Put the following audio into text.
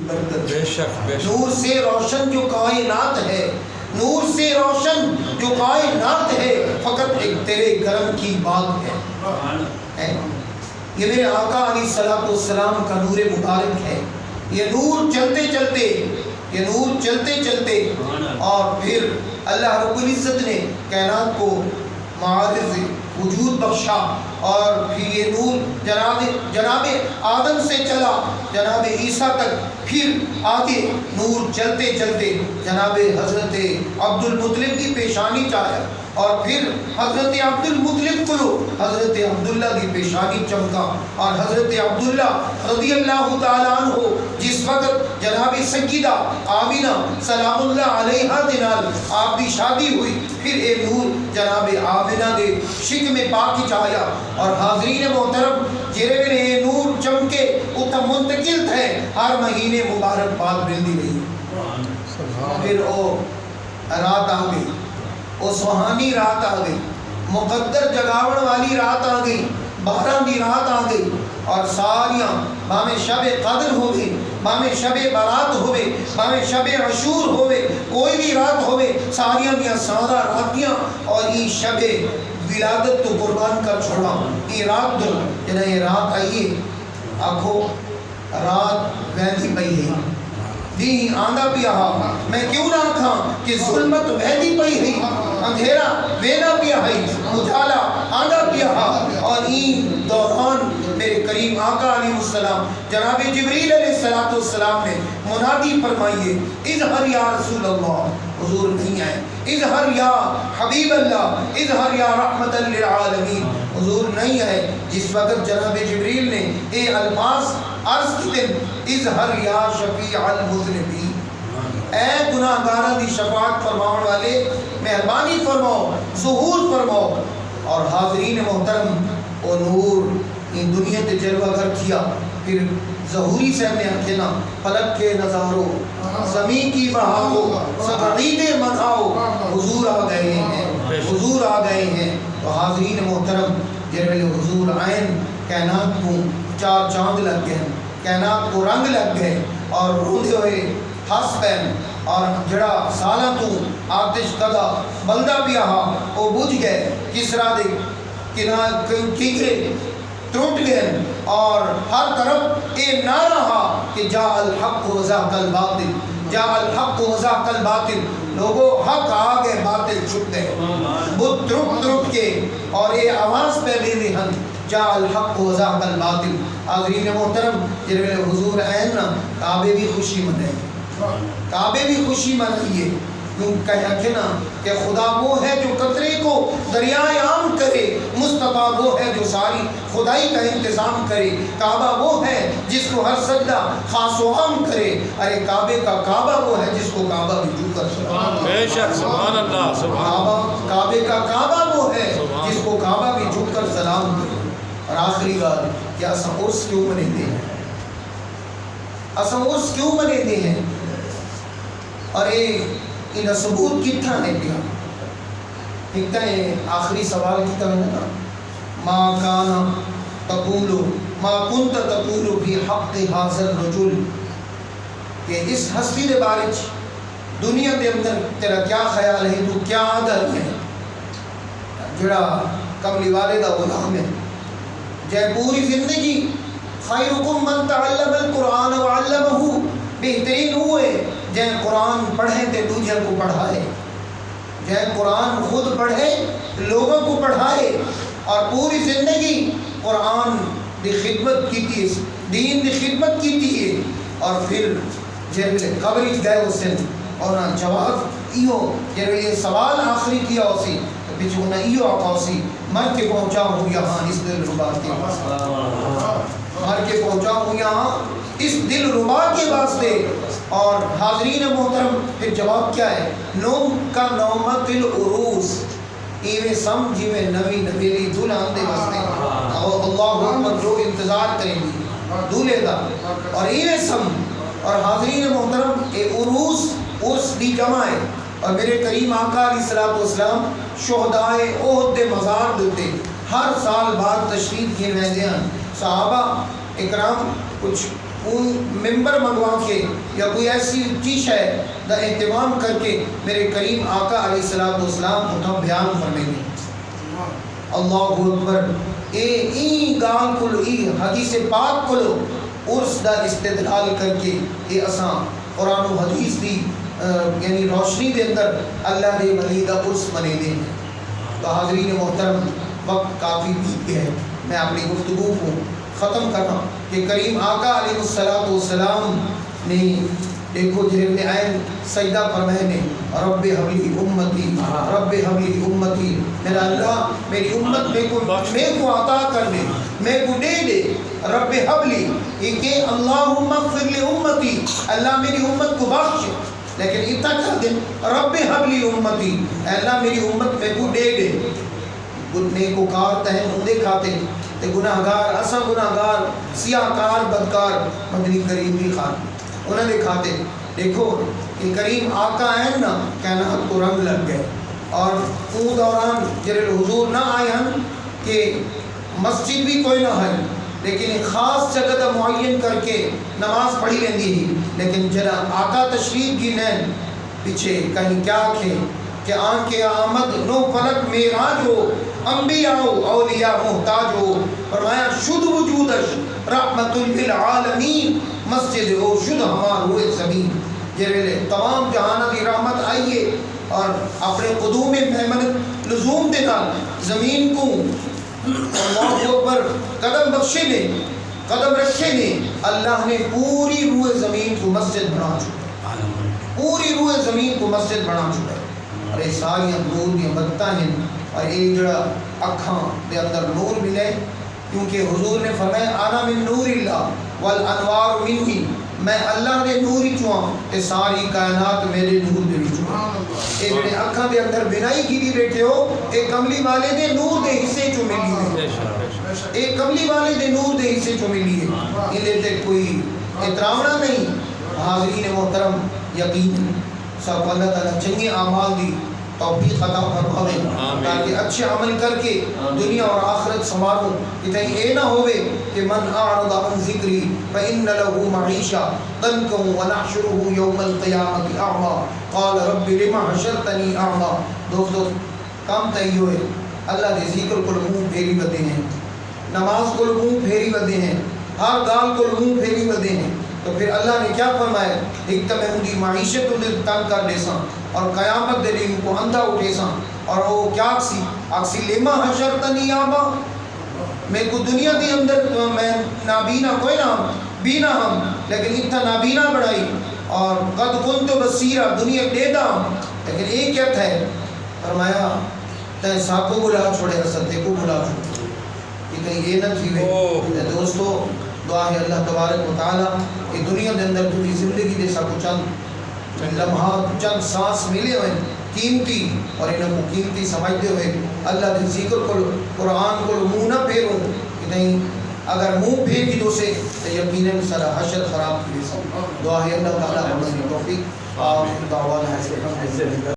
برکت. بے شک نور سے روشن جو کائنات ہے، نور سے روشن جو کائنات ہے، فقط ایک تیرے کرم کی بات ہے. یہ میرے آقا علیہ الصلوۃ والسلام کا نور مبارک ہے. یہ نور چلتے چلتے، یہ نور چلتے چلتے اور پھر اللہ رب العزت نے کائنات کو معارض وجود بخشا، اور پھر یہ نور جناب آدم سے چلا جناب عیسیٰ تک، پھر آگے نور چلتے چلتے جناب حضرت عبد المطلب کی پیشانی چاہا، اور پھر حضرت عبد المطلب کو حضرت عبداللہ کی پیشانی چمکا، اور حضرت عبداللہ رضی اللہ تعالیٰ عنہ جس وقت جناب سیدہ آمینہ سلام اللہ علیہا دے نال آپ کی شادی ہوئی، پھر اے نور جناب آمینہ دے شک میں پاکی چاہیا. اور حاضرین محترم جیرے میں اے نور چمکے اتنا منتقل تھے ہر مہینے مبارک بات ملتی رہی. پھر او رات آ گئی، وہ سہانی رات آ گئی، مقدر جگاوڑ والی رات آ گئی، 12 دی رات آ گئی، اور ساریاں باہمیں شب قدر ہوئے، باہمیں شب برات ہوئے، باہمیں شب عشور ہوئے، کوئی بھی رات ہوئے، ساریاں دیا سارا راتیاں، اور یہ شب ولادت تو قربان کر چھوڑا. یہ رات دو جنہیں یہ رات آئیے آنکھو رات ویندی پئی ہے دی آندہ پیا، میں کیوں نہ کھاں کہ ظلمت ویندی پئی ہے، اندھیرا وینا پیا ہے، اجالا آندہ پیا. اور این دوران میرے کریم آقا علیہ السلام جناب جبریل علیہ السلام نے منادی فرمائیے اظہر یا رسول اللہ، حضور نہیں آئے، اظہر یا حبیب اللہ، اظہر یا رحمت للعالمین، حضور نہیں آئے. جس وقت جناب جبریل نے اے الفاظ عرض کیتے اظہر یا شفیع المذنبین، اے گناہگاروں دی شفاعت فرماؤں والے مہربانی فرماؤ، ظہور فرماؤ. اور حاضرین محترم او نور ان دنیا تے جلوہ گھر کیا. پھر ظہوری صاحب نے آنکھنا فلک کے نظارو زمین کی بہاؤ سب عقیدے مناؤ، حضور آ گئے ہیں، حضور آ گئے ہیں. تو حاضرین محترم جن میں حضور آئین کائنات کو 4 چاند لگ گئے، کائنات کو رنگ لگ گئے، اور روندے ہوئے ہس پین، اور جڑا سالاں تو آتش کدا بلدہ بھی آہا وہ بجھ گئے، کسرا دے کنگرے ٹوٹ گئے، اور ہر طرف اے نعرہ رہا کہ جا الحق و زاق الباطل، جا الحق و زاق الباطل، لوگوں حق آ گئے باطل چھپ گئے، بت ترک ترک کے، اور اے آواز پہ لے لہن جا الحق و زاق الباطل. حاضرین محترم جن میں حضور عین نا کعبے بھی خوشی منائے، کعبے بھی خوشی منائیے، کیوں کہہ نا کہ خدا وہ ہے جو قطرے کو دریائے عام کرے، مصطفیٰ وہ ہے جو ساری خدائی کا انتظام کرے، کعبہ وہ ہے جس کو ہر سجدہ خاص و عام کرے. ارے کعبے کا کعبہ وہ ہے جس کو کعبہ بھی جھک کر سلام، بے شک سبحان اللہ، سبحان کعبے کا کعبہ وہ ہے جس کو کعبہ بھی جھک کر سلام کرے. اور آخری بات کیا اساں عرس کیوں مناتے ہیں، اساں عرس کیوں مناتے ہیں، اور ان ثبوت کتنا ہے پیا. لکھتا ہے آخری سوال کتنا ہے نا، ما کانا تقولو ما کنت تقولو فی حق حاضر رجل، کہ اس ہستی دے بارے دنیا دے اندر تیرا کیا خیال ہے، تو کیا عادت ہے، جڑا کملی والدہ غلام ہے، جائے پوری زندگی خیرکم من تعلم القرآن وعلمہ، بہترین ہوئے جائے قرآن پڑھے تے دوجہ کو پڑھائے، جائے قرآن خود پڑھے لوگوں کو پڑھائے، اور پوری زندگی قرآن دی خدمت کی تھی، دین دی خدمت کی تھی. اور پھر جب قبری گئے اس دن اور جواب ایو جب یہ سوال آخری کیا اسی بچونا ایو آقاسی مر کے پہنچا ہوں یہاں اس دل ربا کے واسطے، مر کے پہنچا ہوں یہاں اس دل ربا کے واسطے. اور حاضرین محترم پھر جواب کیا ہے، نوم کا نومت العروس، ایویں سمجھی میں نوی نویلی دلہن دے واسطے، اللہ اکبر جو انتظار کریں گی دولے دا، اور ایویں سمجھ. اور حاضرین محترم اے عروس عرس دی جمع ہے. اور میرے کریم آقا علیہ السلام شہدائے احد دے مزار دیتے ہر سال بعد تشریف گھر رہتے ہیں. صحابہ اکرام کچھ ممبر منگوا کے یا کوئی ایسی چیز ہے دا اہتمام کر کے میرے کریم آقا علیہ السلام اتنا بیان فرمائیں گے. اللہ اکبر. این گال کلو ای حدیث پاک کلو عرس دا استدلال کر کے اے اساں قرآن و حدیث دی یعنی روشنی دے اندر اللہ دے ولی دا عرس منے دے. تو حاضرین محترم وقت کافی بیت گیا ہے, میں اپنی گفتگو کو ختم کرنا کہ کریم آقا علیہ السلام نے دیکھو جرم عین سجدہ فرمائے نے رب حبلی امتی رب حبلی امتی, میرا اللہ میری امت میں کو عطا کر دے, میں کو دے دے. رب حبلی یہ کہ اللہم اغفر لی امتی, اللہ میری امت کو بخش. لیکن اتنا کر دیں رب حبلی امتی, اللہ میری امت میں کو دے دے. نیکوکار تہن اندے کھاتے تے گناہگار اساں گناہگار سیاہکار بدکار مدنی کریم بھی خان انہوں نے کھاتے. دیکھو کہ کریم آقا ہیں نا کائنات کو رنگ لگ گئے, اور اون دوران جرل حضور نہ آئے ہیں کہ مسجد بھی کوئی نہ ہے, لیکن ایک خاص جگہ دا معین کر کے نماز پڑھی لیندی ہی. لیکن جرا آقا تشریف کی نین پیچھے کہیں کیا کھے کہ آن کے آمد نو فلک میراج ہو, انبیاء اولیاء محتاج ہو. فرمایا شد وجودش رحمت للعالمین, مسجد ہو شد ہمار ہوئے زمین. جرے تمام جہانہ دی رحمت آئیے اور اپنے قدوم محمد لزوم دینا زمین کو اللہ پر قدم بخشے نے قدم رکھے نے. اللہ نے پوری روح زمین کو مسجد بنا چکا, پوری روح زمین کو مسجد بنا چکا ہے. اور یہ ساری نور دی بتاں ہیں اور یہ جڑا اکھاں دے اندر نور ملے, کیونکہ حضور نے فرمایا انا من نور اللہ والانوار منی, میں اللہ دے نور ہی چواں تے ساری کائنات میرے نور دے وچ. اے جڑے اکھاں دے اندر بنائی کیتی بیٹھے ہو اے کملی والے دے نور دے حصے چوں ملی ہے, اے کملی والے دے نور دے حصے چوں ملی ہے. ایں تے کوئی اتراونا نہیں. حاضرین محترم یقین سب اللہ تعالیٰ چنگے اعمال دی توفیق عطا فرماوے تاکہ اچھے عمل کر کے دنیا اور آخرت سنواروں. کہیں اے نہ ہوئے کہ من اعرض عن ذکری فإن له معیشہ ضنکا ونحشره یوم القیامت اعما قال رب لما حشرتنی اعما. دوستو کام تہی ہوئے اللہ دے ذکر کو منہ پھیری ودے ہیں, نماز کو منہ پھیری ودے ہیں, ہر گال کو منہ پھیری ودے ہیں. تو پھر اللہ نے کیا فرمایا, ایک تو میں ان کی معیشت انہیں تنگ کر دے ساں اور قیامت دے ان کو اندھا اٹھے ساں. اور وہ کیا آکسی لما حشرتنی اعما, میں کو دنیا دی اندر میں نابینا کوئی نہ بینا ہم, لیکن اتنا نابینا بڑھائی اور قد کنت بصیرا دنیا دے دا. لیکن ایک کیا ہے فرمایا تے ساکو بلا چھوڑے رستے کو بلا چھوڑے. کہ کہیں یہ نہ تھی ہوئے. دوستو دعا ہے اللہ تبارک و تعالیٰ کہ دنیا دے اندر تھی زندگی دے ساکو چند لمحات چند سانس ملے ہوئے قیمتی, اور انہوں کو قیمتی سمجھتے ہوئے اللہ دے ذکر کو قرآن کو منہ نہ پھیروں. کہ نہیں اگر منہ پھیر کی تو سے یقیناً سارا حشر خراب کی. دعا ہے اللہ تعالیٰ ہمیں توفیق. دعوانا ہے